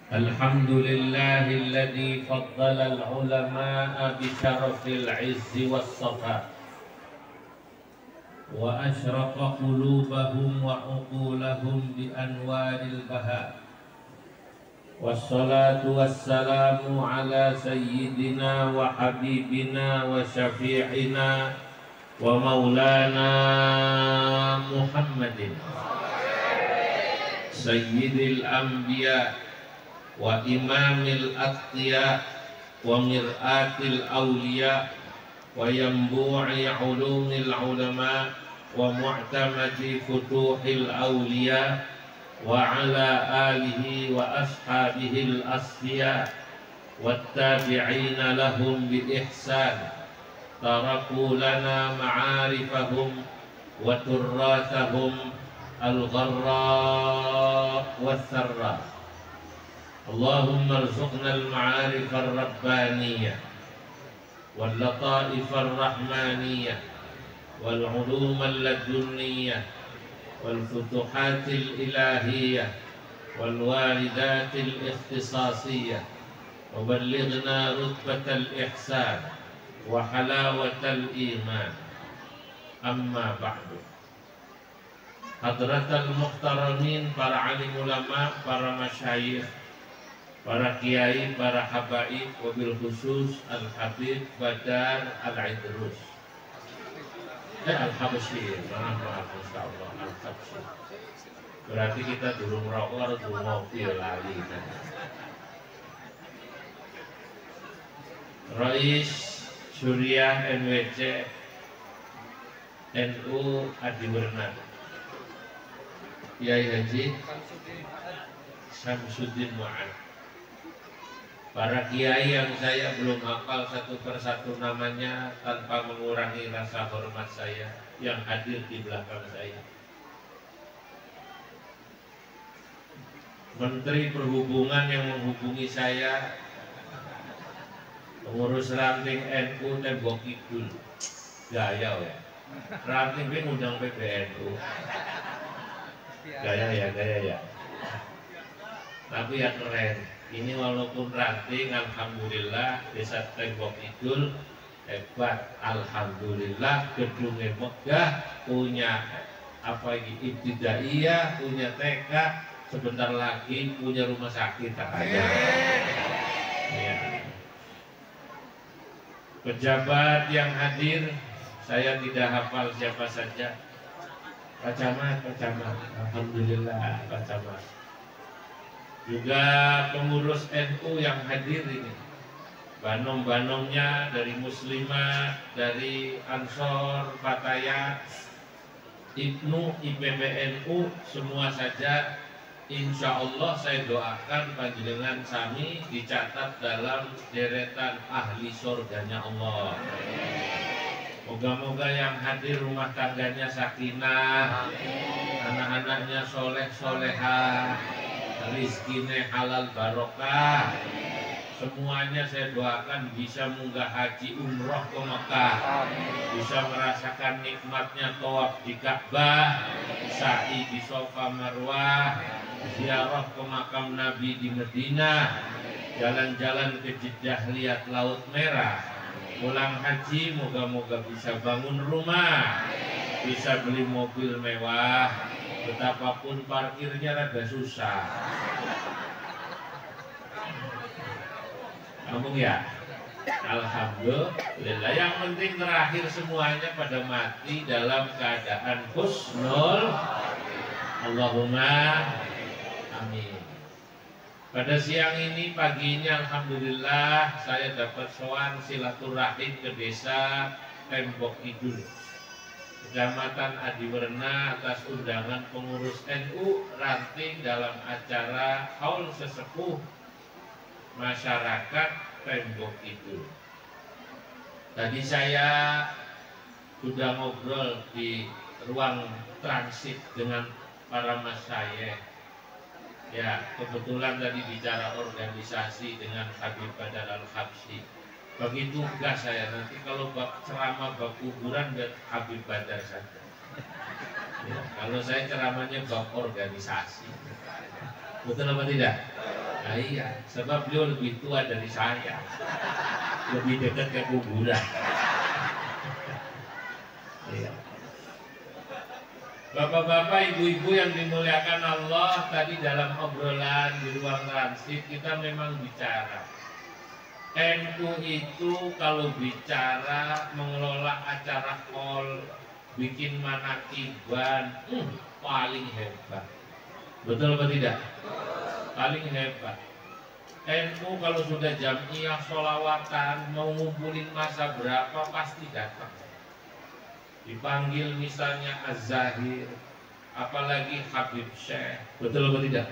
الحمد لله الذي فضل العلماء بشرف العز والصفاء وأشرق قلوبهم وعقولهم بأنوار البهاء، والصلاة والسلام على سيدنا وحبيبنا وشفيعنا ومولانا محمد سيد الأنبياء وإمام الأتقياء ومرآة الأولياء وينبوع علوم العلماء ومعتمد فتوح الأولياء وعلى آله وأصحابه الأصفياء والتابعين لهم بإحسان، تركوا لنا معارفهم وتراثهم الغراء والثراء. اللهم ارزقنا المعارف الربانية واللطائف الرحمانية والعلوم اللدنية والفتوحات الإلهية والواردات الاختصاصية، وبلغنا رتبة الإحسان وحلاوة الإيمان. أما بعد. Hadratal muhtaramin, para alim ulama, para masyayikh, para kiai, para habaib, wabil khusus Al-Habib Badar Al-Idrus Al-Habsyi, maaf insyaallah Al-Habsyi. Berarti kita durung rokok, durung ngopi lali. Rais Suriah NWC NU Adiwerna Kiai Haji Samsuddin Mu'ad. Para kiai yang saya belum hafal satu persatu namanya tanpa mengurangi rasa hormat saya yang hadir di belakang saya. Menteri Perhubungan yang menghubungi saya, pengurus ranting NU Tembok Kidul, gaya ya. Ranting ini ngundang PBNU. Gaya ya. Tapi ya keren. Ini walaupun ranting, alhamdulillah desa Tembok Kidul hebat. Alhamdulillah gedungnya megah, punya apa ini ibtidaiyah, punya TK, sebentar lagi punya rumah sakit katanya. Ya. Pejabat yang hadir, saya tidak hafal siapa saja. Pak Camat, alhamdulillah Pak Camat. Juga pengurus NU yang hadir ini, banom-banomnya dari Muslimat, dari Ansor, Fataya, Ibnu, IPBNU, semua saja. Insya Allah saya doakan panjenengan sami dicatat dalam deretan ahli surganya Allah. Moga-moga yang hadir rumah tangganya sakinah, anak-anaknya soleh-solehah, rizkinya halal barokah. Semuanya saya doakan bisa munggah haji umroh ke Mekah, bisa merasakan nikmatnya tawaf di Ka'bah, sa'i di Safa Marwah, ziarah ke makam Nabi di Madinah, jalan-jalan ke Jeddah lihat Laut Merah. Pulang haji moga-moga bisa bangun rumah, bisa beli mobil mewah, betapapun parkirnya rada susah. Ngomong ya? Alhamdulillah. Yang penting terakhir semuanya pada mati dalam keadaan husnul. Allahumma amin. Pada siang ini, paginya alhamdulillah saya dapat sowan silaturahim ke desa Tembok Kidul, Kecamatan Adiwerna atas undangan pengurus NU ranting dalam acara haul sesepuh masyarakat Tembok Kidul. Tadi saya sudah ngobrol di ruang transit dengan para masyayikh. Ya, kebetulan tadi bicara organisasi dengan Habib Badar Al-Habsyi. Begitu gas saya, nanti kalau bab ceramah bab kuburan dan Habib Badar saja. Ya, kalau saya ceramahnya bab organisasi. Betul apa tidak? Nah, iya, sebab beliau lebih tua dari saya, lebih dekat ke kuburan. Iya. Bapak-bapak, ibu-ibu yang dimuliakan Allah, tadi dalam obrolan di ruang transit kita memang bicara. NU itu kalau bicara mengelola acara hall, bikin manakiban, paling hebat. Betul apa tidak? Paling hebat. NU kalau sudah jamiah sholawatan, mau ngumpulin masa berapa pasti datang. Dipanggil misalnya Az-Zahir, apalagi Habib Syekh, betul apa tidak?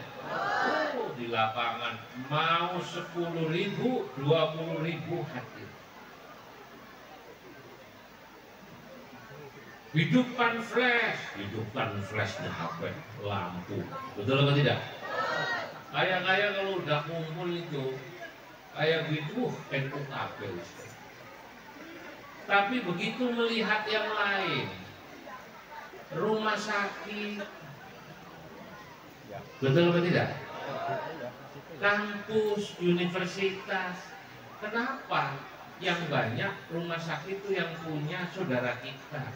Oh, di lapangan mau 10.000, 20.000 hadir. Hidupkan flashnya HP, lampu, betul apa tidak? Kayak kalau udah kumpul itu, kayak gitu, NU kabel. Tapi begitu melihat yang lain, rumah sakit, betul apa tidak? Kampus, universitas, kenapa yang banyak rumah sakit itu yang punya saudara kita?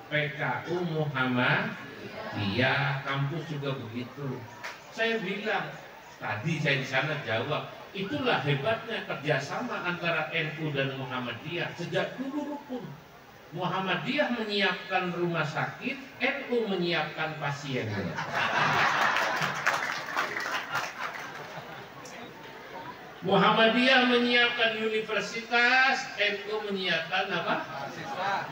PKU Muhammadiyah, kampus juga begitu. Saya bilang, tadi saya di sana jawab, itulah hebatnya kerjasama antara NU dan Muhammadiyah. Sejak dulu pun Muhammadiyah menyiapkan rumah sakit, NU menyiapkan pasiennya. Muhammadiyah menyiapkan universitas, NU menyiapkan apa?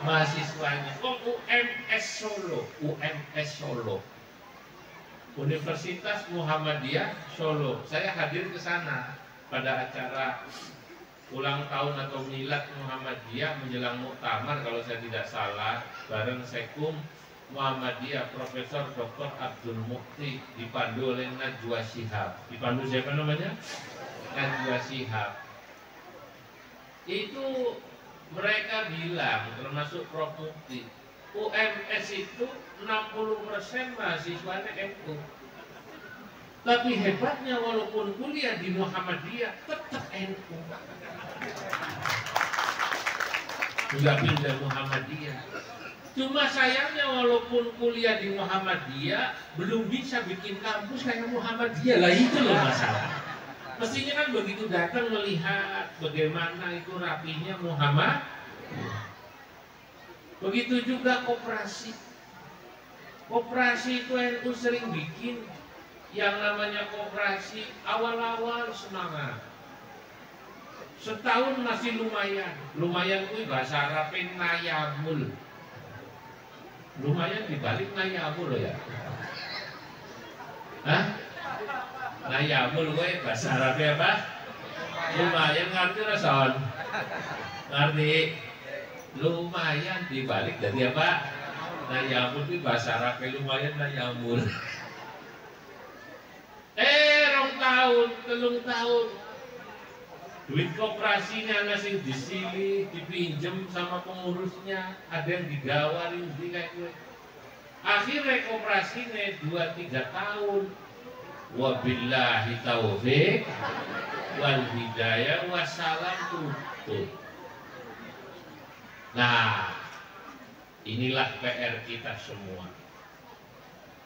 Mahasiswanya. Oh, UMS Solo. Universitas Muhammadiyah Solo. Saya hadir ke sana pada acara ulang tahun atau milad Muhammadiyah menjelang muktamar kalau saya tidak salah, bareng Sekum Muhammadiyah Profesor Dr. Abdul Mukti, dipandu oleh Najwa Shihab. Dipandu siapa namanya? Najwa Shihab. Itu mereka bilang, termasuk Prof. Mukti, UMS itu 60% mahasiswanya NU. Tapi hebatnya walaupun kuliah di Muhammadiyah tetap NU. Enggak pindah Muhammadiyah. Cuma sayangnya walaupun kuliah di Muhammadiyah belum bisa bikin kampus kayak Muhammadiyah. Lah itu loh masalah. Mestinya kan begitu datang melihat bagaimana itu rapinya Muhammad. Begitu juga koperasi. Koperasi itu NU sering bikin yang namanya koperasi, awal-awal semangat. Setahun masih lumayan. Lumayan itu bahasa Arabnya nayamul. Lumayan dibalik nayamul loh ya. Hah? Nayamul gue bahasa Arabnya apa? Lumayan ngerti rason? Ngerti? Lumayan dibalik dari apa? Nayamul itu bahasa Arabnya lumayan nayamul. Rong tahun, telung tahun, duit koperasinya nasi disilih, dipinjem sama pengurusnya, ada yang digawarin di kayak gue. Akhirnya koperasinya 2-3 tahun. Wabillahi taufiq wal hidayah wassalam tutup. Nah, inilah PR kita semua.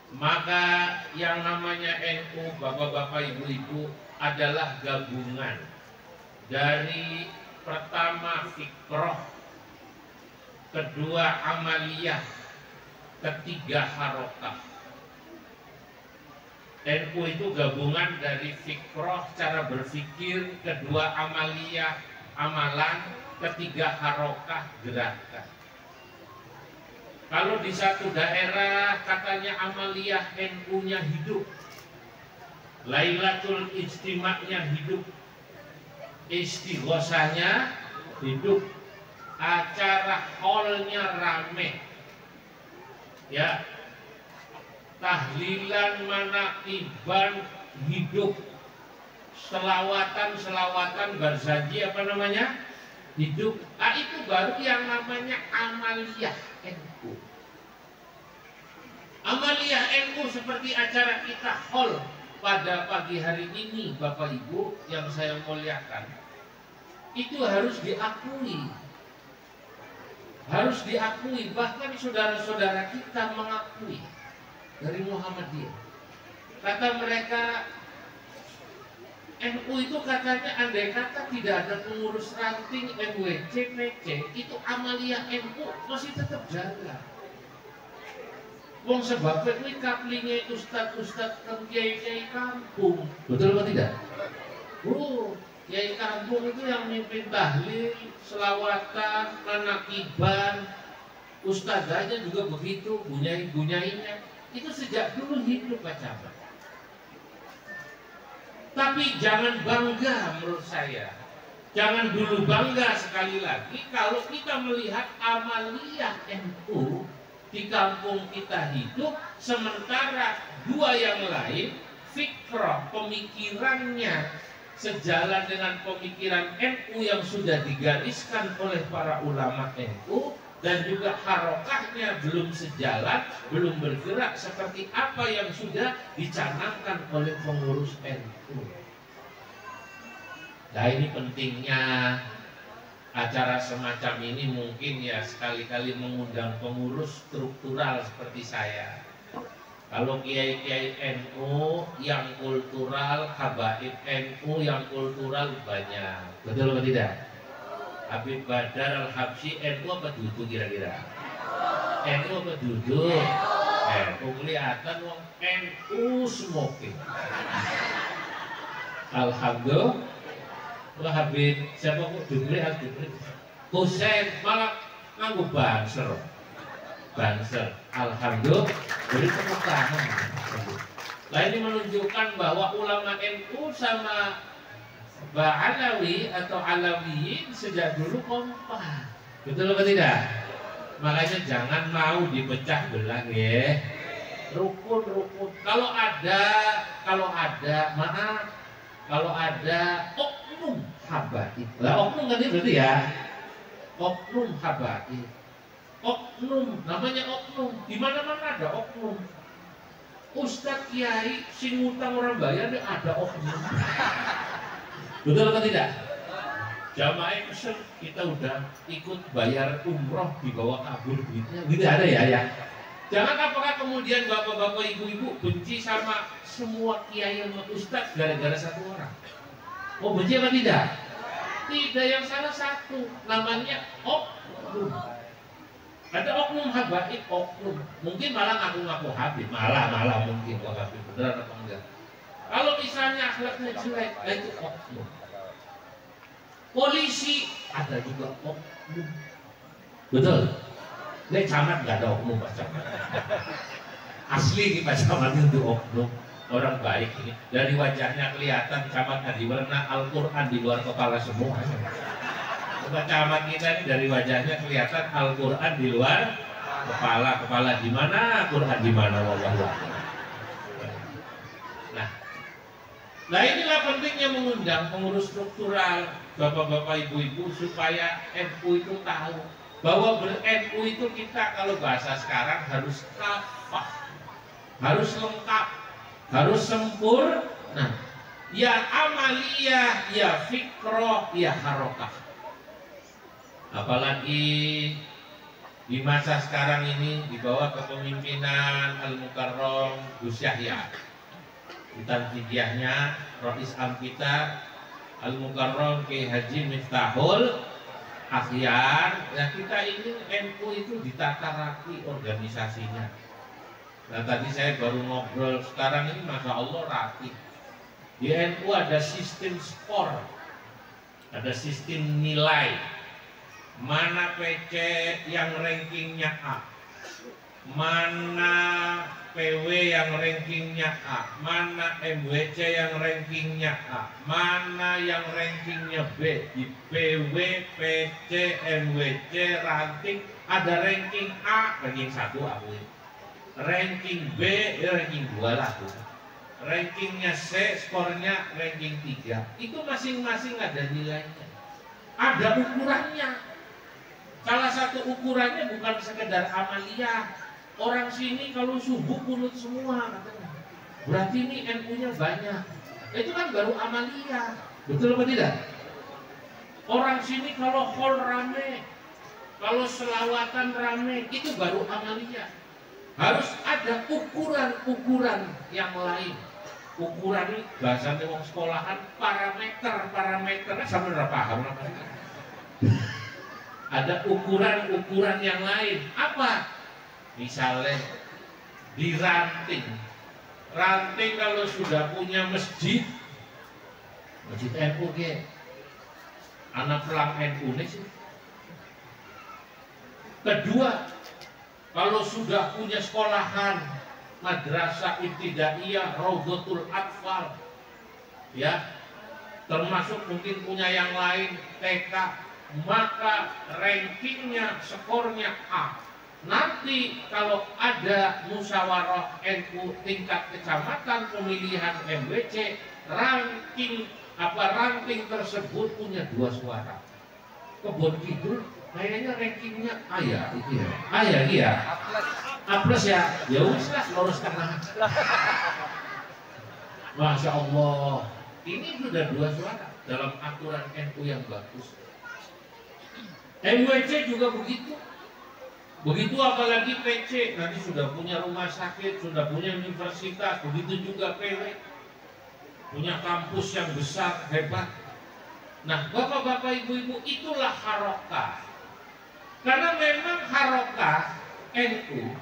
Maka yang namanya NU, bapak-bapak, ibu-ibu, adalah gabungan dari pertama fikroh, kedua amaliyah, ketiga harokah. NU itu gabungan dari fikroh, cara berpikir, kedua amaliyah, amalan, ketiga harokah, gerakan. Kalau di satu daerah katanya amaliyah NU-nya hidup, Lailatul Ijtima'nya hidup, istighosahnya hidup, acara hallnya rame, ya, tahlilan manakiban hidup, selawatan barzaji apa namanya hidup. Itu baru yang namanya amaliyah NU. Amaliyah NU seperti acara kita hall pada pagi hari ini Bapak Ibu yang saya muliakan, itu harus diakui. Harus diakui, bahkan saudara-saudara kita mengakui dari Muhammadiyah. Kata mereka, NU itu katanya andai kata tidak ada pengurus ranting MWC, PC, itu amalia NU masih tetap jalan. Wong sebabnya ini kaplingnya ustad-ustad dan kiai-kiai kampung. Betul atau tidak? Kiai kampung itu yang mimpin tahlil, selawatan, manakiban, ustadzanya juga begitu, bunyai-bunyainya. Itu sejak dulu hidup Pak Camat. Tapi jangan bangga menurut saya. Jangan dulu bangga sekali lagi kalau kita melihat amalia NU di kampung kita hidup, sementara dua yang lain fikrah pemikirannya sejalan dengan pemikiran NU yang sudah digariskan oleh para ulama NU, dan juga harokahnya belum sejalan, belum bergerak seperti apa yang sudah dicanangkan oleh pengurus NU. Nah, ini pentingnya acara semacam ini, mungkin ya sekali-kali mengundang pengurus struktural seperti saya. Kalau kiai-kiai NU yang kultural, habaib NU yang kultural banyak. Betul atau tidak? Habib Badar Al-Habsyi NU apa duduk kira-kira? NU apa duduk? NU kelihatan wong NU smoking. Alhamdulillah. Habib siapa kok dibeli Al-Dibli? Husain malah nganggo banser. Alhamdulillah, beri tepuk tangan. Nah, ini menunjukkan bahwa ulama NU sama Ba'alawi atau Alawiyin sejak dulu kompak. Betul atau tidak? Makanya jangan mau dipecah belah ya. Rukun. Kalau ada oknum habaib. Lah oknum kan ini berarti ya. Oknum habaib. Oknum, namanya oknum. Di mana-mana ada oknum. Ustadz kiai sing ngutang orang bayar ada oknum. Betul atau tidak? Jamaah Mesir kita udah ikut bayar umroh di bawah kabur duitnya. Gitu ada ya. Jangan apakah kemudian bapak-bapak ibu-ibu benci sama semua kiai sama ustadz gara-gara satu orang? Oh, benci apa tidak? Tidak, yang salah satu. Namanya oknum. Ada oknum habaib, oknum. Mungkin malah ngaku-ngaku habib, malah mungkin kok habib beneran apa enggak. Kalau misalnya akhlaknya jelek, itu oknum. Polisi ada juga oknum. Betul. Ini camat nggak ada oknum Pak Camat. Asli Pak Camat itu oknum, orang baik ini. Dari wajahnya kelihatan camat di warna Al-Quran di luar kepala semua. Pak Camat kita ini dari wajahnya kelihatan Al-Quran di luar kepala di mana, Quran di mana, wallahu. Nah inilah pentingnya mengundang pengurus struktural, bapak-bapak, ibu-ibu, supaya NU itu tahu bahwa ber-NU itu kita kalau bahasa sekarang harus kafah, harus lengkap, harus sempurna. Ya amaliyah, ya fikroh, ya harokah. Apalagi di masa sekarang ini di bawah kepemimpinan Al-Mukarram Gus Yahya, tanfidiyahnya Rais Am kita Al-Mukarram Kiai Haji Miftahul Akhyar. Nah kita ini NU itu ditata rapi organisasinya. Nah tadi saya baru ngobrol, sekarang ini Masya Allah rapi. Di NU ada sistem skor, ada sistem nilai. Mana PC yang rankingnya A, mana PW yang rankingnya A, mana MWC yang rankingnya A, mana yang rankingnya B. Di PW, PC, MWC, ranting ada ranking A, ranking 1 aku, ranking B, ranking 2 lah aku. Rankingnya C, skornya ranking 3. Itu masing-masing ada nilainya, ada ukurannya. Salah satu ukurannya bukan sekedar amaliyah. Orang sini kalau subuh kunut semua katanya. berarti ini NU-nya banyak. Itu kan baru amalia, betul apa tidak? Orang sini kalau hall rame, kalau selawatan rame, itu baru amalia. Harus ada ukuran-ukuran yang lain. Ukuran ini bahasanya wong sekolahan, parameter sama udah paham namanya. Ada ukuran-ukuran yang lain. Apa? Misalnya di ranting kalau sudah punya masjid NU ke anak pelang NU nih sih. Kedua, kalau sudah punya sekolahan madrasah ibtidaiyah, Raudhatul Atfal, ya, termasuk mungkin punya yang lain TK, maka rankingnya, skornya A. Nanti kalau ada musyawarah NU tingkat kecamatan pemilihan MWC, ranking tersebut punya 2 suara. Kebon Kidul kayaknya rankingnya A ya, itu ya. A ya, iya. A plus ya. Ya wis lah, lurus tengah. Masya Allah. Ini sudah 2 suara dalam aturan NU yang bagus. MWC juga begitu. Begitu apalagi PC, nanti sudah punya rumah sakit, sudah punya universitas, begitu juga PW, punya kampus yang besar, hebat. Nah, bapak-bapak, ibu-ibu, itulah harokah. Karena memang harokah NU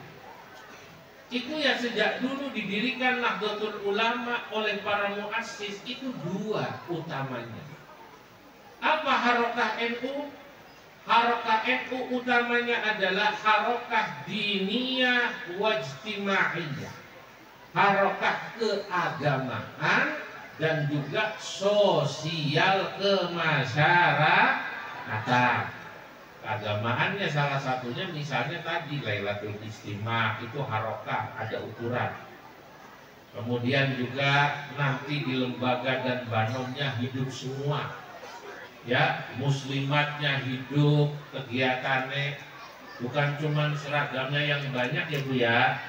itu ya sejak dulu didirikan Nahdlatul Ulama oleh para muassis, itu 2 utamanya. Apa harokah NU? Harokah NU utamanya adalah harokah diniyah wajtimaiyah, harokah keagamaan dan juga sosial kemasyarakatan. Keagamaannya salah satunya misalnya tadi Lailatul Istimewa, itu harokah, ada ukuran. Kemudian juga nanti di lembaga dan banomnya hidup semua, ya, muslimatnya hidup, kegiatannya bukan cuma seragamnya yang banyak ya Bu ya,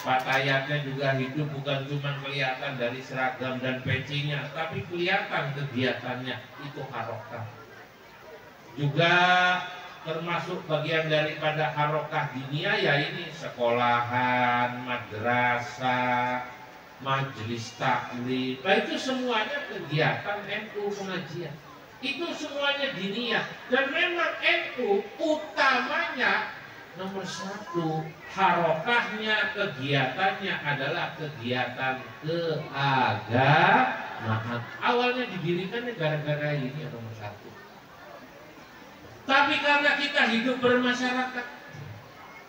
pakaiannya juga hidup, bukan cuma kelihatan dari seragam dan pecinya, tapi kelihatan kegiatannya, itu harokah. Juga termasuk bagian daripada harokah diniyah ya ini sekolahan, madrasah, majelis taklim. Nah itu semuanya kegiatan NU pengajian. Itu semuanya diniyah, dan memang NU utamanya nomor 1 harokahnya, kegiatannya adalah kegiatan keagamaan. Awalnya didirikannya gara-gara ini ya, nomor 1. Tapi karena kita hidup bermasyarakat,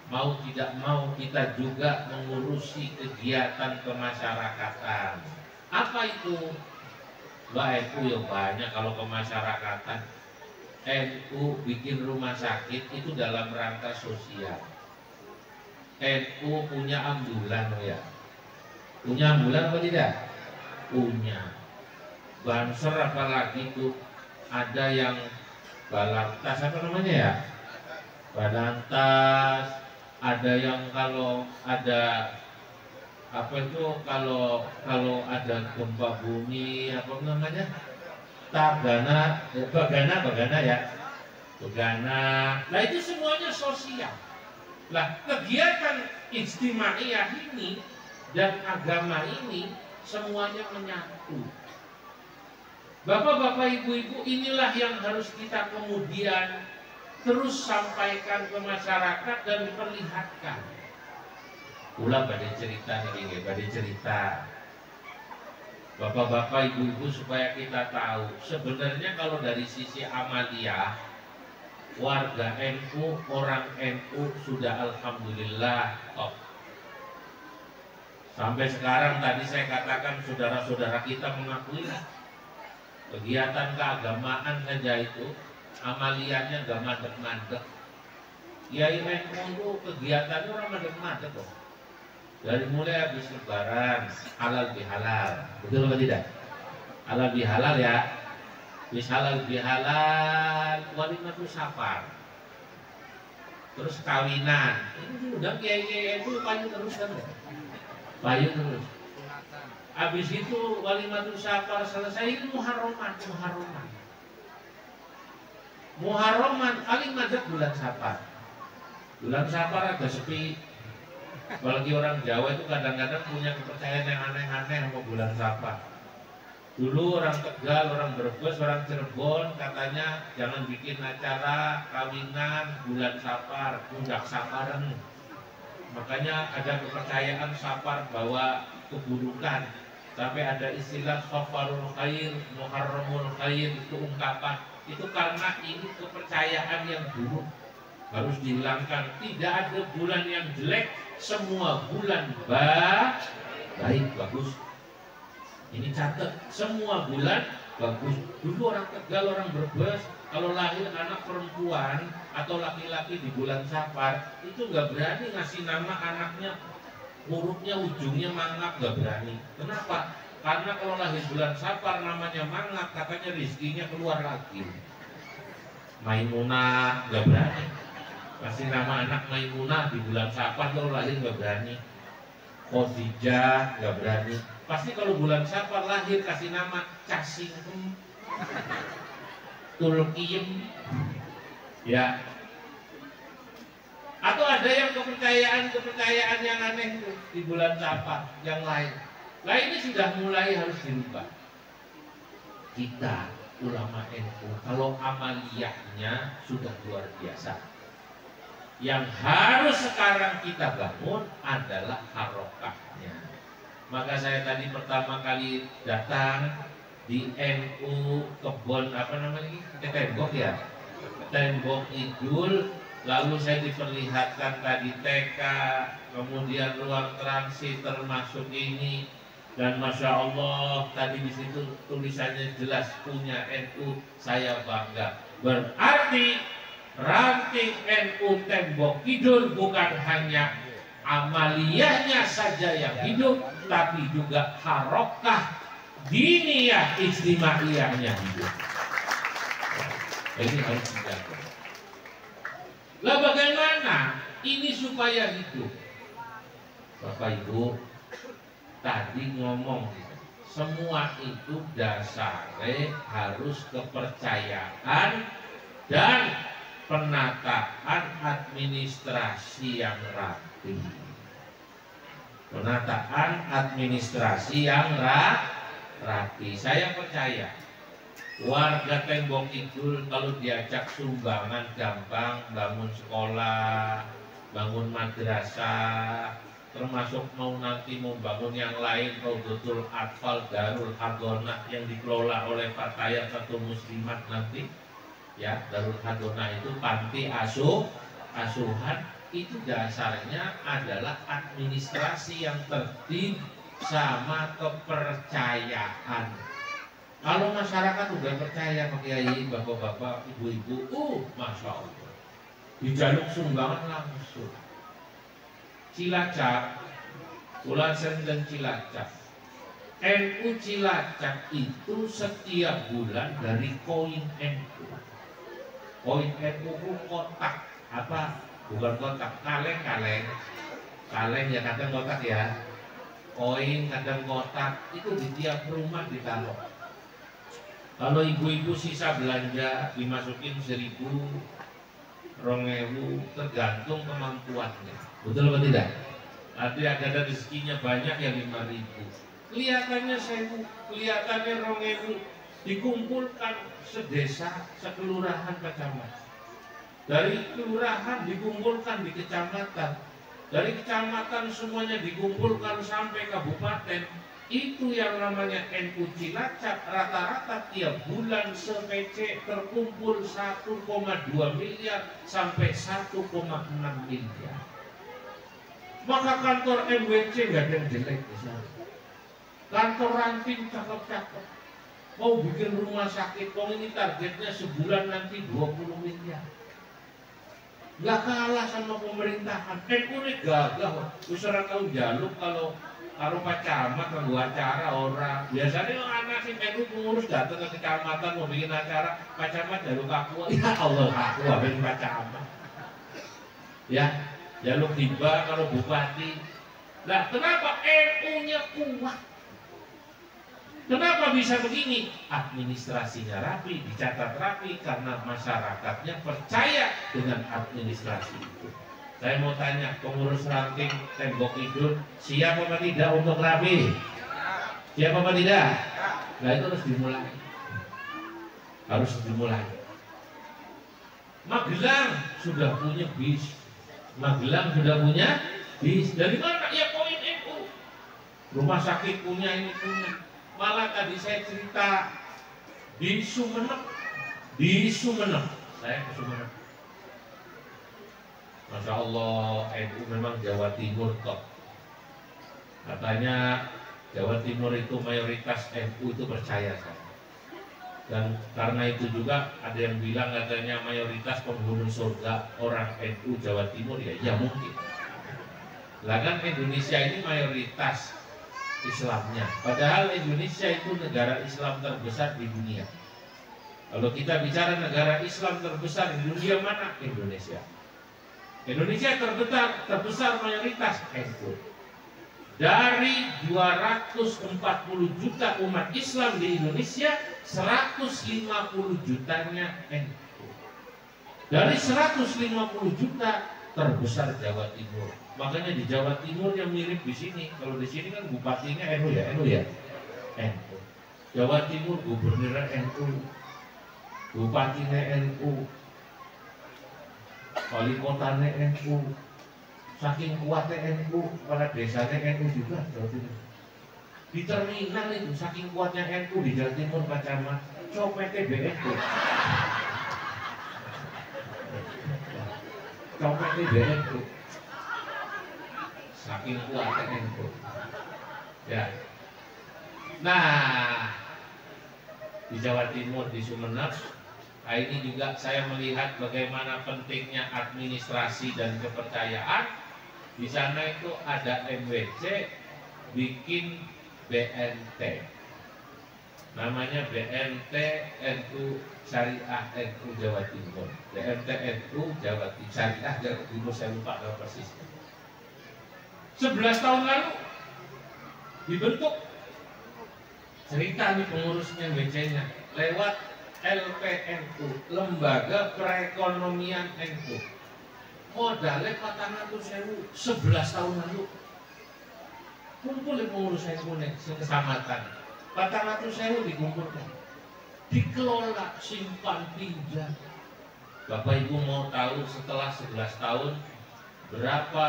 mau tidak mau kita juga mengurusi kegiatan kemasyarakatan. Apa itu? NU ya banyak kalau kemasyarakatan. NU bikin rumah sakit itu dalam rangka sosial. NU punya ambulan ya. Punya ambulan apa tidak? Punya. Banser apalagi itu ada yang balantas apa namanya ya? Balantas, ada yang kalau ada apa itu kalau ada gempa bumi apa namanya tagana bagana ya bagana. Nah itu semuanya sosial. Lah kegiatan ijtimaiyah ini dan agama ini semuanya menyatu. Bapak-bapak, ibu-ibu, inilah yang harus kita kemudian terus sampaikan ke masyarakat dan perlihatkan. Ulah pada cerita nih, pada cerita. Bapak-bapak, ibu-ibu, supaya kita tahu sebenarnya kalau dari sisi amaliyah warga NU, orang NU sudah alhamdulillah top. Sampai sekarang tadi saya katakan saudara-saudara kita mengakui kegiatan keagamaan saja itu amaliyahnya gak mandek-mandek. Kiai NU itu kegiatannya orang mandek-mandek kok. Dari mulai habis lebaran halal bihalal, betul atau tidak? Halal bihalal ya, bis halal bihalal, walimatul safar, terus kawinan. Ini udah kiai itu payu terus kan ya? Payu terus. Habis itu Walimatul Safar selesai, itu Muharraman. Muharraman paling macet bulan Safar. Bulan Safar agak sepi. Apalagi orang Jawa itu kadang-kadang punya kepercayaan yang aneh-aneh sama bulan Safar. Dulu orang Tegal, orang Brebes, orang Cirebon katanya jangan bikin acara kawinan bulan Safar, undak saparan. Makanya ada kepercayaan Safar bawa keburukan. Sampai ada istilah Safarul Khair, Muharramul Khair, itu ungkapan. Itu karena ini kepercayaan yang buruk, harus dihilangkan. Tidak ada bulan yang jelek, semua bulan baik, bagus. Ini catat, semua bulan bagus. Dulu orang Tegal, orang Brebes, kalau lahir anak perempuan atau laki-laki di bulan Safar, itu nggak berani ngasih nama anaknya hurufnya ujungnya mangap, nggak berani. Kenapa? Karena kalau lahir bulan Safar namanya mangap, katanya rizkinya keluar lagi. Maimunah nggak berani. Kasih nama anak Maimunah di bulan Safar, kalau lahir nggak berani. Khadijah nggak berani. Pasti kalau bulan Safar lahir kasih nama Casingkem, Tulkiem, ya. Atau ada yang kepercayaan yang aneh itu di bulan Safar yang lain. Nah ini sudah mulai harus dirubah. Kita ulama NU kalau amaliyahnya sudah luar biasa. Yang harus sekarang kita bangun adalah harokahnya. Maka saya tadi pertama kali datang di NU Kebon Tembok ya, Tembok Idul. Lalu saya diperlihatkan tadi TK, kemudian ruang transit termasuk ini, dan masya Allah tadi di situ tulisannya jelas punya NU, saya bangga. Berarti ranting NU Tembok Kidul bukan hanya amaliyahnya saja yang hidup, tapi juga harokah diniyah istimaiyahnya hidup. Ini harus dijaga. Lah bagaimana ini supaya hidup? Bapak Ibu tadi ngomong semua itu dasarnya harus kepercayaan dan penataan administrasi yang rapi. Penataan administrasi yang rapi. Saya percaya warga Tembok Kidul kalau diajak sumbangan gampang, bangun sekolah, bangun madrasah, termasuk mau nanti mau bangun yang lain, Raudatul Atfal, Darul Hadonah yang dikelola oleh Fatayat atau Muslimat nanti, ya Darul Hadonah itu panti asuhan, itu dasarnya adalah administrasi yang tertib sama kepercayaan. Kalau masyarakat udah percaya Pak Kiai, bapak-bapak, ibu-ibu, masya Allah, dijaluk sumbangan langsung. Cilacap, Pulau Senden Cilacap, NU Cilacap itu setiap bulan dari koin NU. Koin NU itu kotak, apa? Bukan kotak, kaleng ya kadang kotak ya. Koin kadang kotak itu di tiap rumah ditaruh. Kalau ibu-ibu sisa belanja dimasukin 1.000, 2.000, tergantung kemampuannya. Betul atau tidak? Ada rezekinya banyak yang 5.000. Kelihatannya 1.000, kelihatannya 2.000, dikumpulkan sedesa, sekelurahan, kecamatan. Dari kelurahan dikumpulkan di kecamatan. Dari kecamatan semuanya dikumpulkan sampai kabupaten. Itu yang namanya NU Cilacap, rata-rata tiap bulan se-PC terkumpul 1,2 miliar sampai 1,6 miliar. Maka kantor MWC nggak ada yang jelek di sana. Kantor ranting cakep-cakep. Mau bikin rumah sakit, ini targetnya sebulan nanti 20 miliar. Nggak kalah sama pemerintahan. NU ini gagah. Usaha tahu jaluk kalau Pak camat membuat acara orang. Biasanya anak si NU pengurus datang ke kecamatan mau bikin acara, Pak camat jaluk aku. Ya Allah aku habis Pak camat. Ya, jaluk tiba kalau bupati. Nah, kenapa NU-nya kuat? Kenapa bisa begini? Administrasinya rapi, dicatat rapi karena masyarakatnya percaya dengan administrasi itu. Saya mau tanya, pengurus ranting Tembok Idul siap apa tidak untuk rapi? Siap apa tidak? Nah itu harus dimulai. Harus dimulai. Magelang sudah punya bis. Magelang sudah punya bis. Dari mana? Ya poin NU. Rumah sakit punya, ini punya. Malah tadi saya cerita di Sumeneb, saya ke Sumeneb. Masya Allah, NU memang Jawa Timur kok. Katanya Jawa Timur itu mayoritas NU itu percaya saya. Dan karena itu juga ada yang bilang katanya mayoritas penghuni surga orang NU Jawa Timur, ya mungkin. Lah kan Indonesia ini mayoritas Islamnya. Padahal Indonesia itu negara Islam terbesar di dunia. Kalau kita bicara negara Islam terbesar di dunia mana? Indonesia. Indonesia terbesar mayoritas NU. Dari 240 juta umat Islam di Indonesia, 150 jutanya NU. Dari 150 juta terbesar Jawa Timur. Makanya di Jawa Timur yang mirip di sini. Kalau di sini kan bupatinya NU ya, NU. Jawa Timur gubernurnya NU, bupatinya NU, wali kotanya NU. Saking kuatnya NU, kepala desanya NU juga Jawa Timur. Di terminal itu saking kuatnya NU di Jawa Timur Pacaman, copetnya BNU. Copetnya BNU. Saking kuatnya NU. Ya. Nah, di Jawa Timur di Sumeneb, ini juga saya melihat bagaimana pentingnya administrasi dan kepercayaan. Di sana itu ada MWC bikin BNT. Namanya BNT NU Syariah NU Jawa Timur. BNT NU Jawa Timur Syariah Jawa Timur, saya lupa nama persisnya. 11 tahun lalu dibentuk. Cerita nih pengurusnya BC-nya lewat LPNU, Lembaga Perekonomian NU. Modalnya 400.000 11 tahun lalu. Kumpul pengurus NU nih sekecamatan. 400.000 dikumpulkan. Dikelola simpan pinjam. Bapak Ibu mau tahu setelah 11 tahun berapa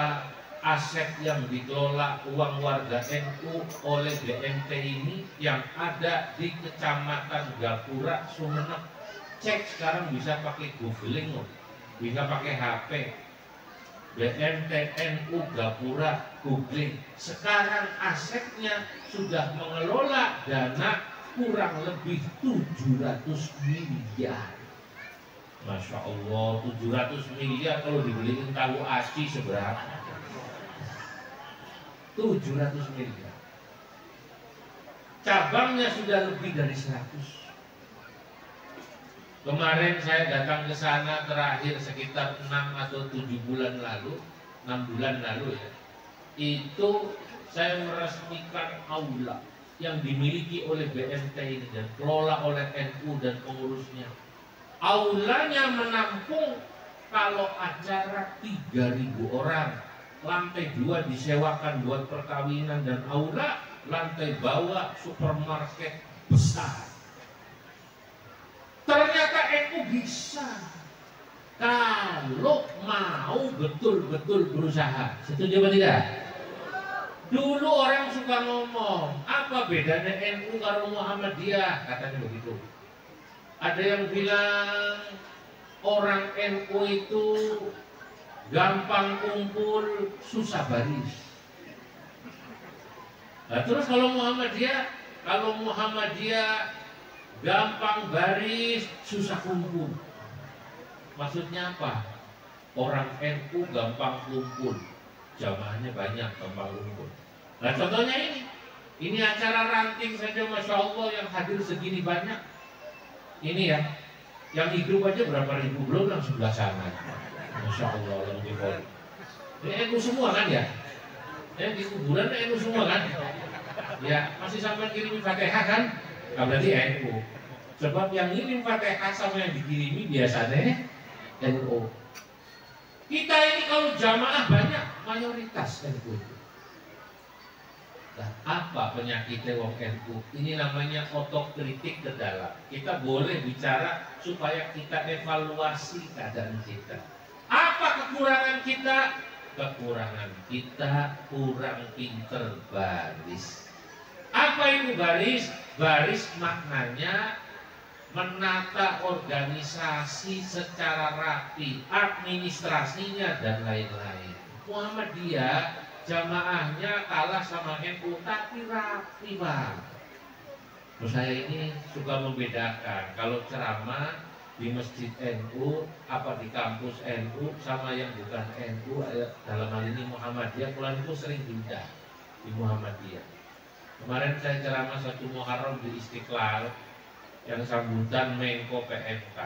aset yang dikelola uang warga NU oleh BNT ini yang ada di Kecamatan Gapura, Sumeneb? Cek sekarang bisa pakai googling, bisa pakai HP. BNT NU Gapura, googling. Sekarang asetnya sudah mengelola dana kurang lebih 700 miliar. Masya Allah, 700 miliar kalau dibeliin tahu aci seberapa? 700 miliar. Cabangnya sudah lebih dari 100. Kemarin saya datang ke sana terakhir sekitar 6 atau 7 bulan lalu, 6 bulan lalu ya. Itu saya meresmikan aula yang dimiliki oleh BNT ini dan kelola oleh NU dan pengurusnya. Aulanya menampung kalau acara 3.000 orang. Lantai 2 disewakan buat perkawinan dan aula, lantai bawah supermarket besar. Ternyata NU bisa kalau mau betul-betul berusaha. Setuju apa tidak? Dulu orang suka ngomong, apa bedanya NU karo Muhammadiyah? Katanya begitu. Ada yang bilang orang NU itu gampang kumpul, susah baris. Nah, terus kalau Muhammadiyah gampang baris, susah kumpul. Maksudnya apa? Orang NU gampang kumpul, jamaahnya banyak, gampang kumpul. Nah, contohnya ini acara ranting saja, Masya Allah yang hadir segini banyak. Ini ya, yang hidup aja berapa ribu, belum yang sebelah sana. Masya Allah, lebih baik. Ini NU semua kan ya? Di kuburan NU semua kan? Ya, masih sampai kirim Fatihah kan? Nah, berarti NU. Sebab yang ngirim Fatihah sama yang dikirimi biasanya NU. Kita ini kalau jamaah banyak, mayoritas NU. Nah, apa penyakitnya wong NU? Ini namanya otokritik ke dalam. Kita boleh bicara supaya kita evaluasi keadaan kita. Apa kekurangan kita? Kekurangan kita kurang pinter baris. Apa itu baris? Baris maknanya menata organisasi secara rapi, administrasinya dan lain-lain. Muhammadiyah jamaahnya kalah sama NU tapi rapi, Pak. Terus saya ini suka membedakan kalau ceramah di masjid NU apa di kampus NU sama yang bukan NU, dalam hal ini Muhammadiyah. Kulan itu sering pindah di Muhammadiyah. Kemarin saya ceramah satu Muharram di Istiqlal yang sambutan Menko PMK.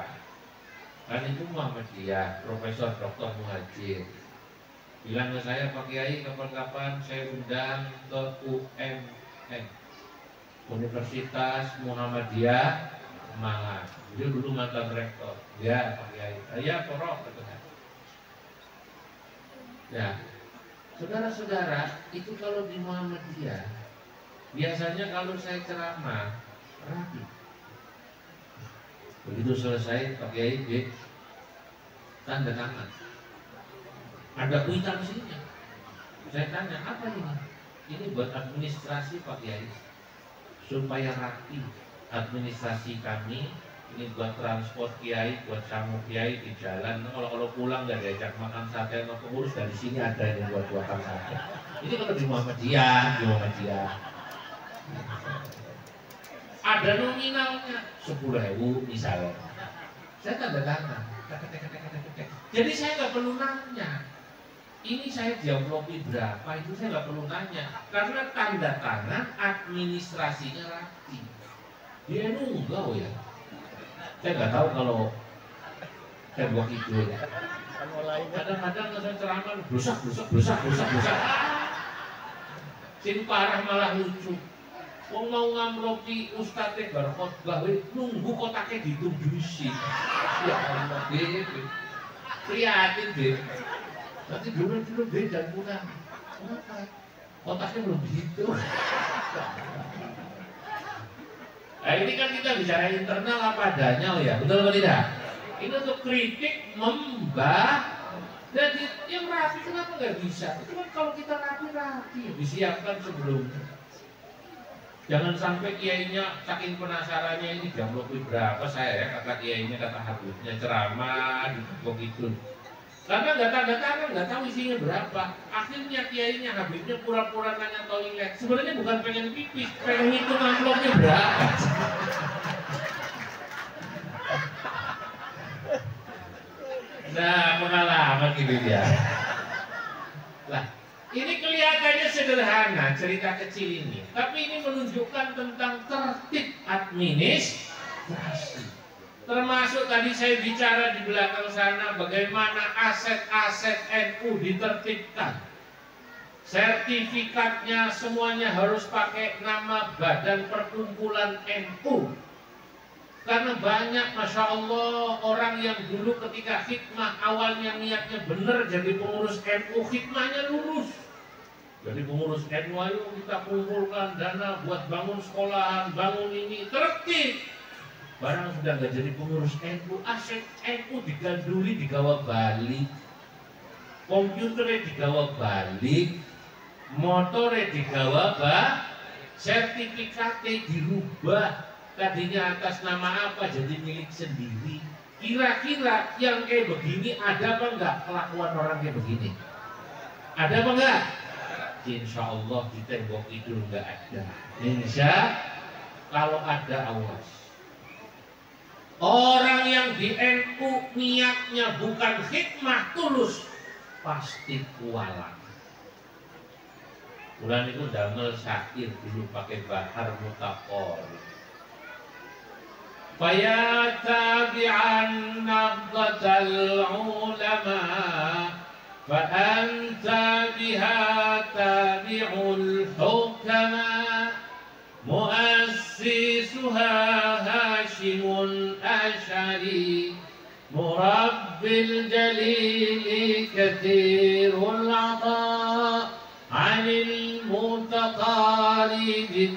Kan itu Muhammadiyah, Profesor Dr. Muhajir. Bilang ke saya, Pak Kiai kapan-kapan saya undang ke UMN, Universitas Muhammadiyah Malang. Dia dulu mantan rektor. Ya Pak Kiai, ya Prof. Ya, saudara-saudara, itu kalau di Muhammadiyah biasanya kalau saya ceramah rapi. Begitu selesai Pak Kiai tanda tangan. Ada kwitansinya. Saya tanya, apa ini? Ini buat administrasi Pak Kiai, supaya rapi administrasi kami. Ini buat transport Kiai, buat samu Kiai di jalan. Kalau pulang nggak diajak makan sate sama pengurus, dari sini ada yang buat makan sate. Ini kalau di Muhammadiyah, ada nominalnya 10.000 misalnya. Saya tanda tangan. Jadi saya nggak perlu nanya. Ini saya diamplopi berapa, itu saya nggak perlu nanya. Karena tanda tangan administrasinya rapi. Dia nunggau ya. Saya nggak tahu kalau tembok itu. Kadang-kadang saya ceramah berusak. Sing parah malah lucu. Wong mau ngamropi ustadz bar khotbah nunggu kotaknya dihitung dusi. Ya Allah, prihatin deh. Nanti dulu beda pulang. Kenapa? Kotaknya belum dihitung. Nah ini kan kita bicara internal apa adanya, ya betul atau tidak? Ini untuk kritik membah. Jadi yang rapi kenapa nggak bisa? Itu kan kalau kita rapi disiapkan sebelumnya. Jangan sampai kiainya saking penasarannya ini diamplopi berapa saya ya, kata kiainya, kata habibnya ceramah di begitu. Karena nggak tanda tangan, nggak tahu isinya berapa. Akhirnya kiainya habibnya pura-pura nanya toilet. Sebenarnya bukan pengen pipis, pengen ngitung amplopnya berapa. Nah pengalaman gitu dia. Lah. Ini kelihatannya sederhana cerita kecil ini, tapi ini menunjukkan tentang tertib administrasi. Termasuk tadi saya bicara di belakang sana bagaimana aset-aset NU ditertibkan. Sertifikatnya semuanya harus pakai nama Badan Perkumpulan NU. Karena banyak Masya Allah orang yang dulu ketika khidmah awalnya niatnya benar jadi pengurus NU, khidmahnya lurus. Jadi pengurus NU, ayo kita kumpulkan dana buat bangun sekolahan, bangun ini, tertib. Barang sudah nggak jadi pengurus NU, aset NU diganduli digawa balik, komputernya digawa balik, motornya digawa balik, sertifikatnya dirubah, tadinya atas nama apa jadi milik sendiri. Kira-kira yang kayak begini ada apa enggak kelakuan orang kayak begini? Ada apa enggak? Insya Allah di tembok itu enggak ada. Insya kalau ada awas. Orang yang di NU niatnya bukan khidmah tulus pasti kualat. Bulan itu damel syair dulu pakai bahar mutaqor. Faya tabi'an naqdatal ulama فأنت بها تابع الحكماء العلي مربي الجليل كثير العطاء عن المتقارب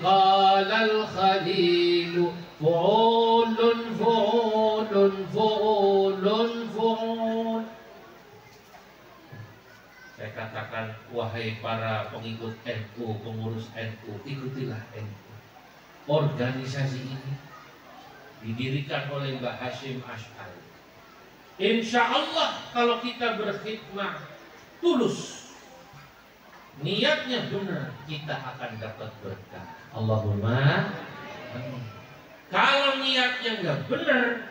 قال الخليل فعول فعول فعول فعول. Saya katakan, wahai para pengikut NU, pengurus NU, ikutilah NU. Organisasi ini didirikan oleh Mbak Hasyim Asy'ari. Insya Allah kalau kita berkhidmat tulus, niatnya benar, kita akan dapat berkah. Allahumma amin. Kalau niatnya nggak benar,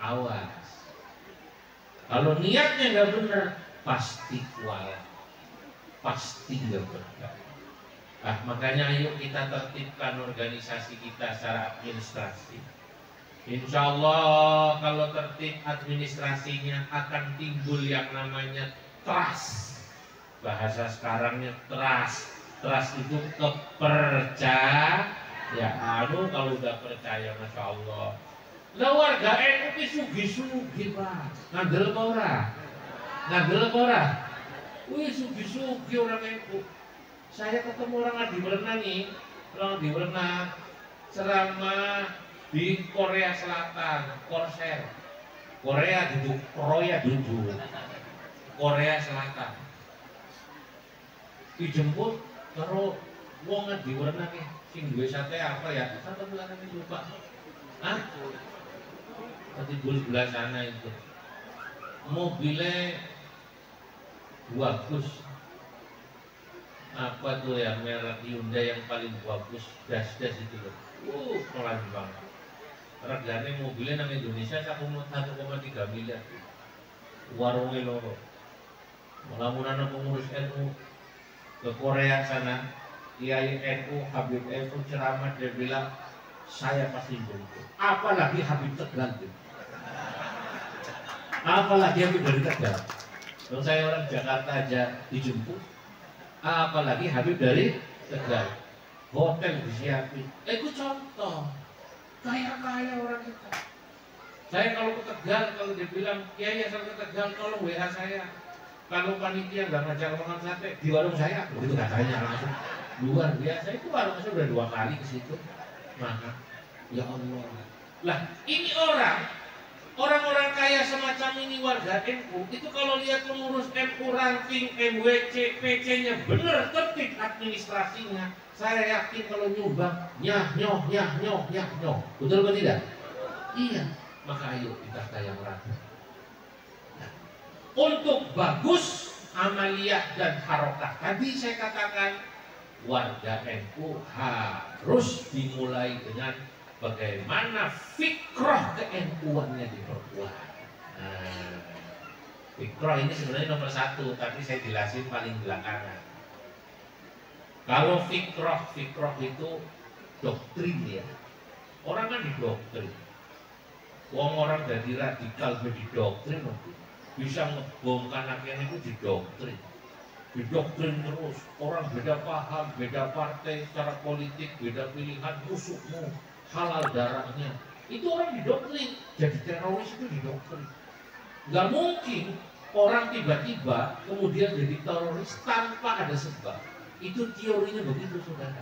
awas. Kalau niatnya nggak benar, pasti kualat, pasti nggak berkah. Nah, makanya ayo kita tertibkan organisasi kita secara administrasi. Insya Allah kalau tertib administrasinya akan timbul yang namanya trust. Bahasa sekarangnya trust. Trust itu kepercayaan. Kalau udah percaya, masya Allah. Lah warga NU ki sugi-sugi Pak. Ngandel apa ora? Ngandel apa ora? Wih sugi-sugi orang NU. Saya ketemu orang Adiwerna nih, orang Adiwerna ceramah di Korea Selatan, Korsel. Korea duduk, Korea Selatan. Dijemput karo wong Adiwerna nih, sing duwe sate apa ya? Sate bulan ini lupa. Tadi sebelah sana itu. Mobilnya bagus. Apa tuh ya, merek Hyundai yang paling bagus, das-das itu loh. Pelan banget. Regane mobilnya nang Indonesia 1,3 miliar. Warungnya loro. Lamunan pengurus NU ke Korea sana, Kiai NU, Habib NU ceramah, dia bilang saya pasti jemput. Apalagi Habib Tegal gitu. Apalagi Habib dari Tegal. Kalau saya orang Jakarta aja dijemput, apalagi Habib dari Tegal. Hotel disiapin. Itu contoh. Kaya-kaya orang kita. Saya kalau ke Tegal, kalau dibilang Kiai asal ke Tegal, tolong WA saya. Kalau panitia nggak ngajak makan sate di warung saya, begitu katanya langsung. Luar biasa, itu warung saya udah 2 kali ke situ. Maka, ya Allah. Lah, ini orang-orang kaya semacam ini warga NU, itu kalau lihat pengurus NU ranking MWC, PC-nya bener tertib administrasinya, saya yakin kalau nyumbang nyoh. Betul atau tidak? Iya. Maka ayo kita yang ragu. Nah, untuk bagus amaliyah dan harokat tadi saya katakan, warga NU harus dimulai dengan bagaimana fikroh ke-NU-annya diperkuat. Nah, fikroh ini sebenarnya nomor 1, tapi saya jelasin paling belakangan. Kalau fikroh itu doktrin ya. Orang kan didoktrin. Orang jadi radikal didoktrin, bisa ngebomkan akhirnya itu didoktrin. Didoktrin terus, orang beda paham, beda partai, secara politik, beda pilihan, musuhmu, halal darahnya. Itu orang didoktrin, jadi teroris itu didoktrin. Gak mungkin orang tiba-tiba kemudian jadi teroris tanpa ada sebab. Itu teorinya begitu, saudara.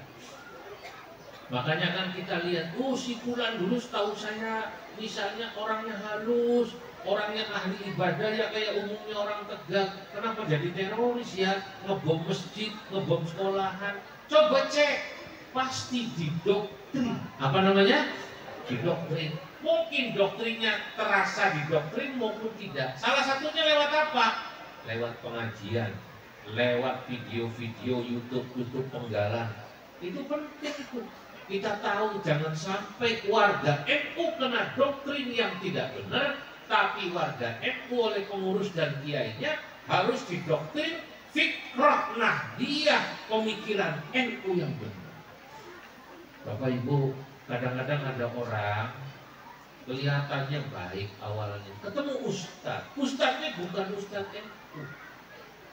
Makanya kan kita lihat, si fulan dulu setahu saya misalnya orangnya halus, orangnya ahli ibadah ya kayak umumnya orang Tegal. Kenapa jadi teroris ya? Ngebom masjid, ngebom sekolahan. Coba cek, pasti didoktrin. Apa namanya? Didoktrin. Mungkin doktrinnya terasa didoktrin maupun tidak. Salah satunya lewat apa? Lewat pengajian, lewat video-video YouTube penggalan. Itu penting itu. Kita tahu jangan sampai warga NU kena doktrin yang tidak benar, tapi warga NU oleh pengurus dan kiainya harus didoktrin fikrah nahdiyah, pemikiran NU yang benar. Bapak Ibu, kadang-kadang ada orang kelihatannya baik awalnya, ketemu ustadznya bukan ustadz NU,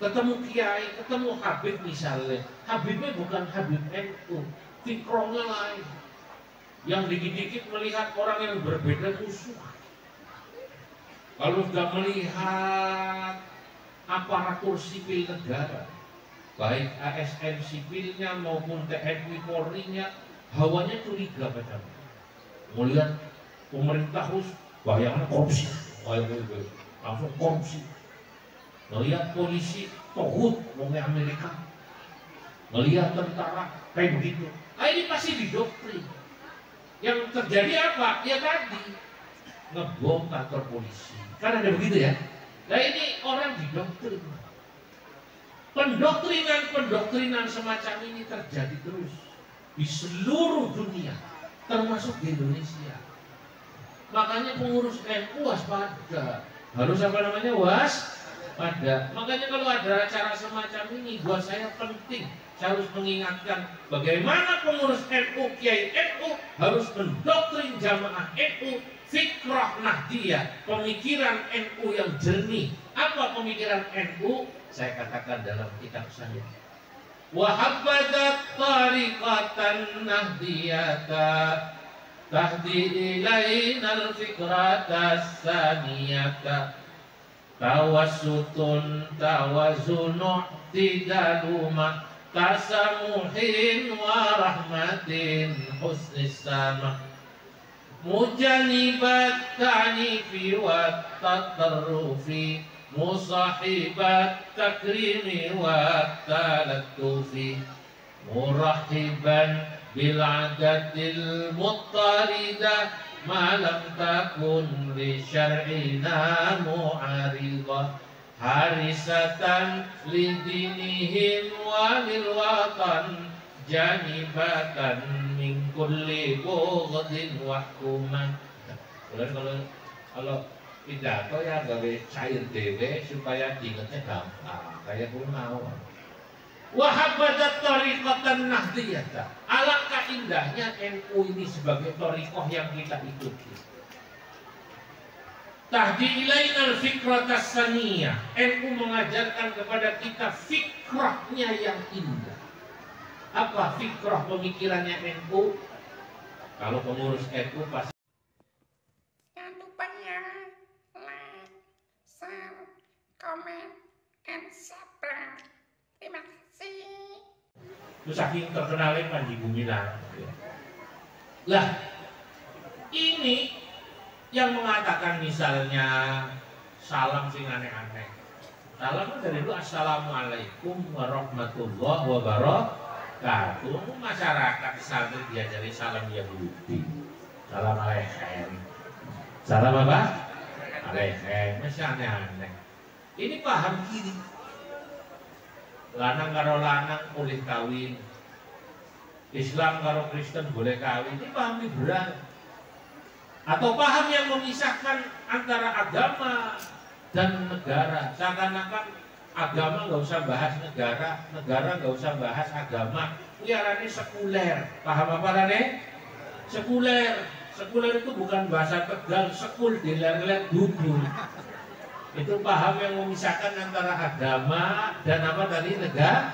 ketemu kiai, ketemu habib misalnya, habibnya bukan habib NU, fikrahnya lain. Yang dikit-dikit melihat orang yang berbeda musuh. Kalau sudah melihat aparatur sipil negara, baik ASN sipilnya maupun TNI Polri-nya, hawanya curiga macam. Melihat pemerintah harus bayangan korupsi, langsung korupsi. Melihat polisi tohut ngomongnya Amerika, melihat tentara kayak begitu. Ini pasti didoktrin. Yang terjadi apa? Ya tadi ngebom kantor polisi. Kan ada begitu ya. Nah ini orang didoktrin. Pendoktrinan semacam ini terjadi terus di seluruh dunia, termasuk di Indonesia. Makanya pengurus NU waspada. Harus apa namanya? Waspada. Makanya kalau ada acara semacam ini, buat saya penting. Saya harus mengingatkan bagaimana pengurus NU, Kiai NU harus mendoktrin jamaah NU, fikrah Nahdiyah, pemikiran NU yang jernih. Apa pemikiran NU? Saya katakan dalam kitab saya. Wa habbadat tariqatan nahdiyata tahdi ilainal fikrata saniyata tawassutun tawazunu tidaluma tasamuhin wa rahmatin husnis sama mujanibat ta'nifi wa tatarrufi musahibat takrimi wa talattufi murahiban bil adatil muttaridah ma lam takun li syar'ina mu'aridah harisatan lidinihim walil watan janibatan min kulli bughdin wa hukuman. Kalau pidato ya gawe cair dewe supaya diingetnya gampang kayak mau. Wa habbadat tariqatan nahdiyata. Alangkah indahnya NU ini sebagai thariqah yang kita ikuti. Tahdi ilainal fikratas saniyah. NU mengajarkan kepada kita fikrahnya yang indah. Apa fikrah pemikirannya NU? Kalau pengurus NU pasti jangan lupa ya, like, share, comment, and subscribe. Terima kasih. itu saking terkenalnya Panji Gumilang. Lah, ini yang mengatakan misalnya salam sing aneh-aneh. Salam dari dulu assalamualaikum warahmatullahi wabarakatuh. Masyarakat santri diajari salam Yahudi. Salam alaikum. Salam apa? Alaikum. Masih aneh-aneh. Ini paham kiri. Lanang karo lanang boleh kawin. Islam karo Kristen boleh kawin. Ini paham liberal. Atau paham yang memisahkan antara agama dan negara. Seakan-akan agama nggak usah bahas negara, negara nggak usah bahas agama. Ini sekuler. Paham apa Rane? Sekuler. Sekuler itu bukan bahasa Tegal, sekul diler-ler duduk. Itu paham yang memisahkan antara agama dan apa tadi negara.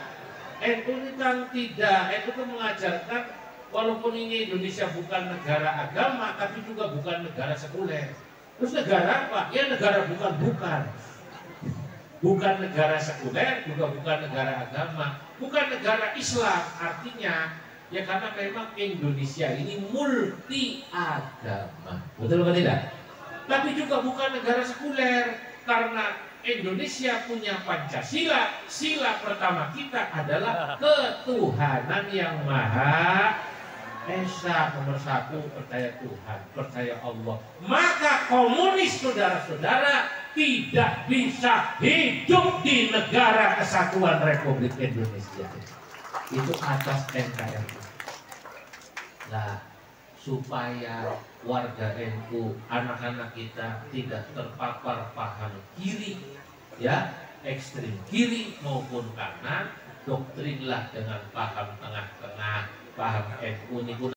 NU ini kan tidak. NU itu mengajarkan walaupun ini Indonesia bukan negara agama, tapi juga bukan negara sekuler. Terus negara apa? Ya negara bukan. Bukan negara sekuler, juga bukan negara agama, bukan negara Islam. Artinya, ya karena memang Indonesia ini multi agama. Betul atau tidak? Tapi juga bukan negara sekuler. Karena Indonesia punya Pancasila, sila pertama kita adalah ketuhanan yang Maha Esa. Nomor satu, percaya Tuhan, percaya Allah. Maka komunis saudara-saudara tidak bisa hidup di negara kesatuan Republik Indonesia. Itu atas NKRI. Nah, supaya warga NU, anak-anak kita tidak terpapar paham kiri, ya ekstrim kiri maupun kanan, doktrinlah dengan paham tengah-tengah, paham NU ini